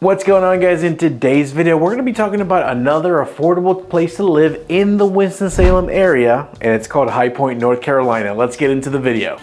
What's going on, guys? In today's video, we're going to be talking about another affordable place to live in the Winston-Salem area, and it's called High Point, North Carolina. Let's get into the video.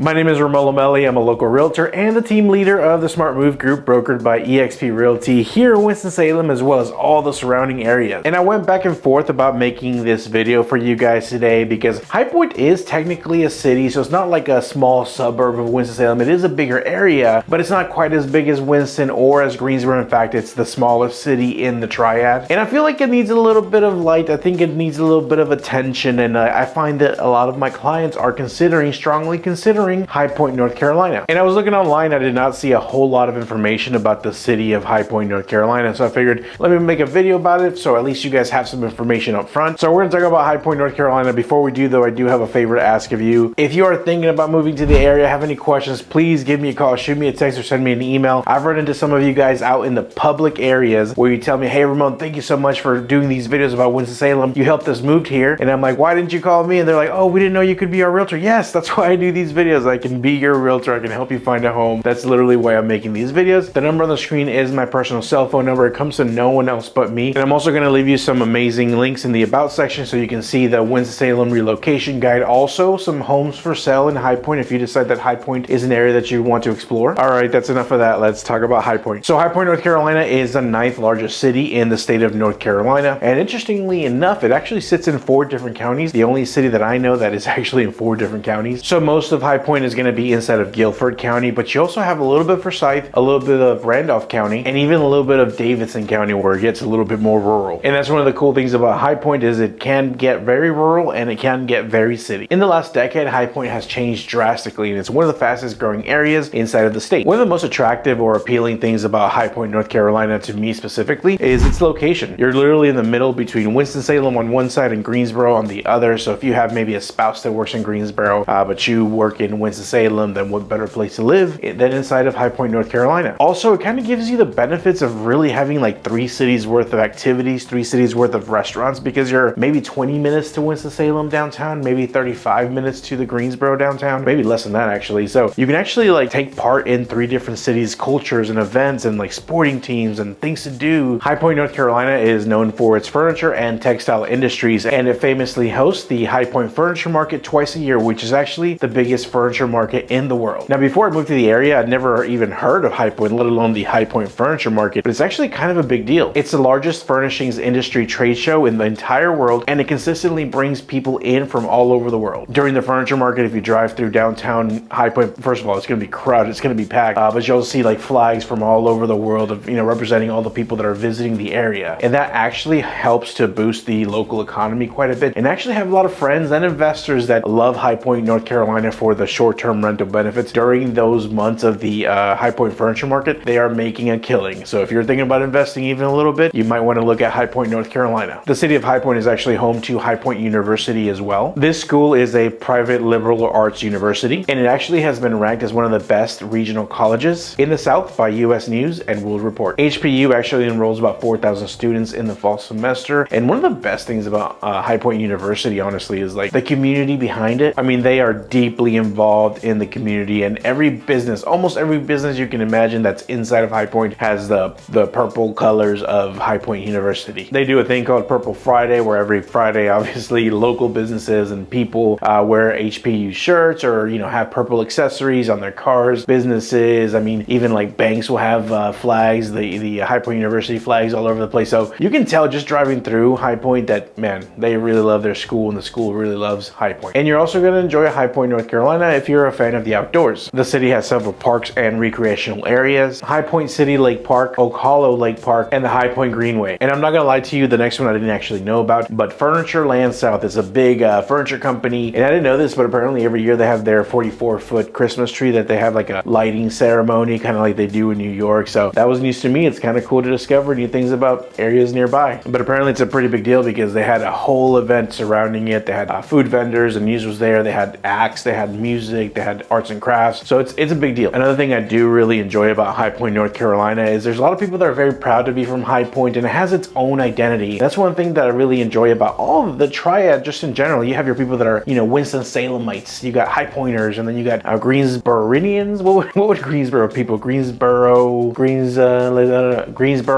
My name is Ramon Lomeli. I'm a local realtor and the team leader of the Smart Move Group brokered by eXp Realty here in Winston-Salem, as well as all the surrounding areas. And I went back and forth about making this video for you guys today because High Point is technically a city, so it's not like a small suburb of Winston-Salem. It is a bigger area, but it's not quite as big as Winston or as Greensboro. In fact, it's the smallest city in the Triad. And I feel like it needs a little bit of light. I think it needs a little bit of attention, and I find that a lot of my clients are strongly considering High Point, North Carolina. And I was looking online, I did not see a whole lot of information about the city of High Point, North Carolina, so I figured let me make a video about it so at least you guys have some information up front. So we're going to talk about High Point, North Carolina. Before we do though, I do have a favor to ask of you. If you are thinking about moving to the area, have any questions, please give me a call, shoot me a text, or send me an email. I've run into some of you guys out in the public areas where you tell me, hey Ramon, thank you so much for doing these videos about Winston-Salem. You helped us move here. And I'm like, why didn't you call me? And they're like, oh, we didn't know you could be our realtor. Yes, that's why I do these videos. I can be your realtor. I can help you find a home. That's literally why I'm making these videos. The number on the screen is my personal cell phone number. It comes to no one else but me. And I'm also going to leave you some amazing links in the about section so you can see the Winston-Salem relocation guide. Also some homes for sale in High Point if you decide that High Point is an area that you want to explore. All right, that's enough of that. Let's talk about High Point. So High Point, North Carolina is the 9th largest city in the state of North Carolina. And interestingly enough, it actually sits in 4 different counties. The only city that I know that is actually in 4 different counties. So most of High Point is going to be inside of Guilford County, but you also have a little bit of Forsyth, a little bit of Randolph County, and even a little bit of Davidson County where it gets a little bit more rural. And that's one of the cool things about High Point is it can get very rural and it can get very city. In the last decade, High Point has changed drastically and it's one of the fastest growing areas inside of the state. One of the most attractive or appealing things about High Point, North Carolina to me specifically is its location. You're literally in the middle between Winston-Salem on one side and Greensboro on the other. So if you have maybe a spouse that works in Greensboro, but you work in Winston-Salem, then what better place to live than inside of High Point, North Carolina. Also, it kind of gives you the benefits of really having like 3 cities worth of activities, 3 cities worth of restaurants, because you're maybe 20 minutes to Winston-Salem downtown, maybe 35 minutes to the Greensboro downtown, maybe less than that actually. So you can actually like take part in 3 different cities, cultures and events and like sporting teams and things to do. High Point, North Carolina is known for its furniture and textile industries, and it famously hosts the High Point Furniture Market twice a year, which is actually the biggest furniture market in the world. Now, before I moved to the area, I'd never even heard of High Point, let alone the High Point Furniture Market, but it's actually kind of a big deal. It's the largest furnishings industry trade show in the entire world, and it consistently brings people in from all over the world. During the furniture market, if you drive through downtown High Point, first of all, it's going to be crowded, it's going to be packed, but you'll see like flags from all over the world of, representing all the people that are visiting the area. And that actually helps to boost the local economy quite a bit. And I actually have a lot of friends and investors that love High Point, North Carolina for the short-term rental benefits. During those months of the High Point Furniture Market, they are making a killing. So if you're thinking about investing even a little bit, you might want to look at High Point, North Carolina. The city of High Point is actually home to High Point University as well. This school is a private liberal arts university, and it actually has been ranked as one of the best regional colleges in the South by US News and World Report. HPU actually enrolls about 4,000 students in the fall semester, and one of the best things about High Point University, honestly, is like the community behind it. I mean, they are deeply involved in the community, and every business, almost every business you can imagine that's inside of High Point has the purple colors of High Point University. They do a thing called Purple Friday, where every Friday, obviously, local businesses and people wear HPU shirts or, have purple accessories on their cars. Businesses, I mean, even like banks will have flags, the High Point University flags all over the place. So you can tell just driving through High Point that, man, they really love their school and the school really loves High Point. And you're also going to enjoy High Point, North Carolina if you're a fan of the outdoors. The city has several parks and recreational areas: High Point City Lake Park, Oak Hollow Lake Park, and the High Point Greenway. And I'm not gonna lie to you, the next one I didn't actually know about, but Furniture Land South is a big furniture company, and I didn't know this, but apparently every year they have their 44-foot Christmas tree that they have like a lighting ceremony, kind of like they do in New York. So that was news to me. It's kind of cool to discover new things about areas nearby. But apparently it's a pretty big deal because they had a whole event surrounding it. They had food vendors, and news was there. They had acts, they had music, music, they had arts and crafts. So it's a big deal. Another thing I do really enjoy about High Point, North Carolina is there's a lot of people that are very proud to be from High Point, and it has its own identity. That's one thing that I really enjoy about all of the Triad just in general. You have your people that are, you know, Winston-Salemites, you got High Pointers, and then you got Greensboroians. What would Greensboro people? Greensboro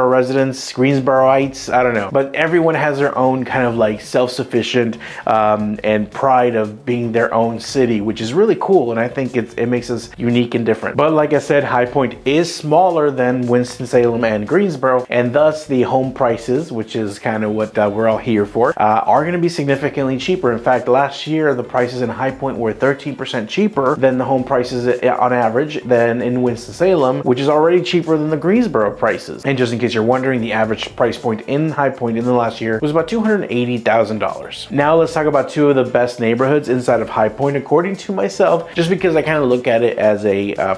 residents, Greensboroites, I don't know. But everyone has their own kind of like self-sufficient and pride of being their own city, which is really cool, and I think it makes us unique and different. But like I said, High Point is smaller than Winston-Salem and Greensboro, and thus the home prices, which is kind of what we're all here for, are going to be significantly cheaper. In fact, last year the prices in High Point were 13% cheaper than the home prices on average than in Winston-Salem, which is already cheaper than the Greensboro prices. And just in case you're wondering, the average price point in High Point in the last year was about $280,000. Now let's talk about two of the best neighborhoods inside of High Point, according to myself, just because I kind of look at it as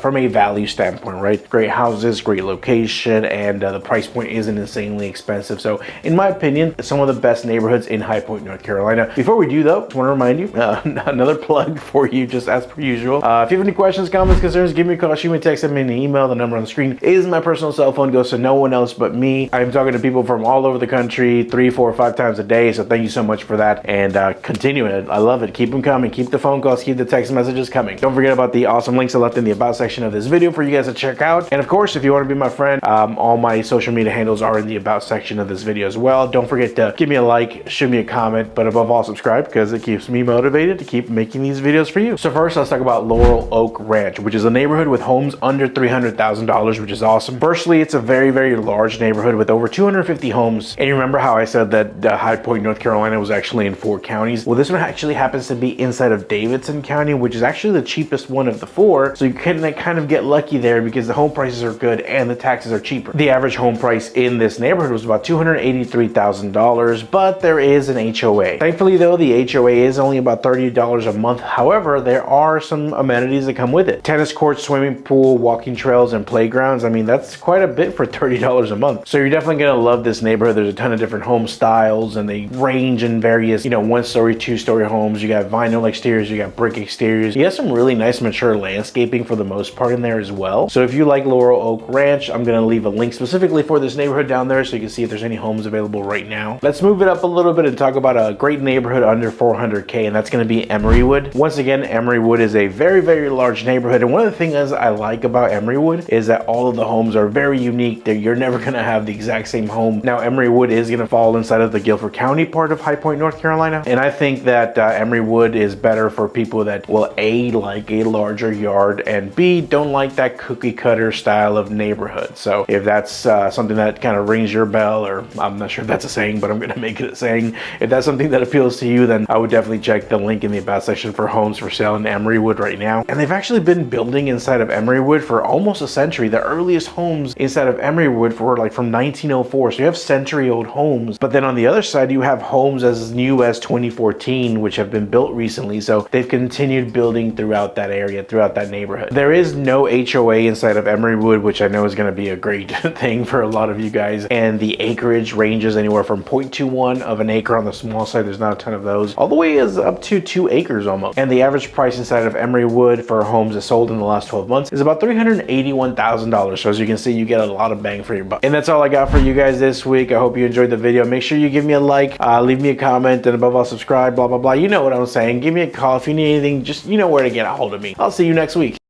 from a value standpoint, right? Great houses, great location, and the price point isn't insanely expensive. So in my opinion, some of the best neighborhoods in High Point, North Carolina. Before we do though, I just want to remind you, another plug for you, just as per usual. If you have any questions, comments, concerns, give me a call, shoot me a text, send me an email. The number on the screen is my personal cell phone, goes to no one else but me. I'm talking to people from all over the country 3, 4, 5 times a day, so thank you so much for that, and continue it. I love it. Keep them coming. Keep the phone calls, keep the text messages coming. Don't forget about the awesome links I left in the about section of this video for you guys to check out. And of course, if you want to be my friend, all my social media handles are in the about section of this video as well. Don't forget to give me a like, shoot me a comment, but above all, subscribe, because it keeps me motivated to keep making these videos for you. So first, let's talk about Laurel Oak Ranch, which is a neighborhood with homes under $300,000, which is awesome. Firstly, it's a very, very large neighborhood with over 250 homes. And you remember how I said that High Point, North Carolina was actually in 4 counties? Well, this one actually happens to be inside of Davidson County, which is actually the cheapest one of the 4. So you can kind of get lucky there because the home prices are good and the taxes are cheaper. The average home price in this neighborhood was about $283,000, but there is an HOA. Thankfully though, the HOA is only about $30 a month. However, there are some amenities that come with it. Tennis courts, swimming pool, walking trails, and playgrounds. I mean, that's quite a bit for $30 a month. So you're definitely gonna love this neighborhood. There's a ton of different home styles, and they range in various, 1-story, 2-story homes. You got vinyl exteriors, you got brick exteriors. You have some really nice mature landscaping for the most part in there as well. So if you like Laurel Oak Ranch, I'm gonna leave a link specifically for this neighborhood down there so you can see if there's any homes available right now. Let's move it up a little bit and talk about a great neighborhood under 400K, and that's gonna be Emerywood. Once again, Emerywood is a very, very large neighborhood, and one of the things I like about Emerywood is that all of the homes are very unique. You're never gonna have the exact same home. Now, Emerywood is gonna fall inside of the Guilford County part of High Point, North Carolina, and I think that Emerywood is better for people that will A, like a larger yard, and B, don't like that cookie cutter style of neighborhood. So if that's something that kind of rings your bell, or I'm not sure if that's a saying, but I'm gonna make it a saying. If that's something that appeals to you, then I would definitely check the link in the about section for homes for sale in Emerywood right now. And they've actually been building inside of Emerywood for almost a century. The earliest homes inside of Emerywood were like from 1904. So you have century-old homes, but then on the other side, you have homes as new as 2014, which have been built recently. So they've continued building throughout that area, throughout that neighborhood. There is no HOA inside of Emerywood, which I know is going to be a great thing for a lot of you guys. And the acreage ranges anywhere from 0.21 of an acre on the small side. There's not a ton of those. All the way is up to 2 acres almost. And the average price inside of Emerywood for homes that sold in the last 12 months is about $381,000. So as you can see, you get a lot of bang for your buck. And that's all I got for you guys this week. I hope you enjoyed the video. Make sure you give me a like, leave me a comment, and above all, subscribe, blah, blah, blah. You know what I'm saying. Give me a call if you need anything. Just, you know where to get a hold of me. I'll see you next week.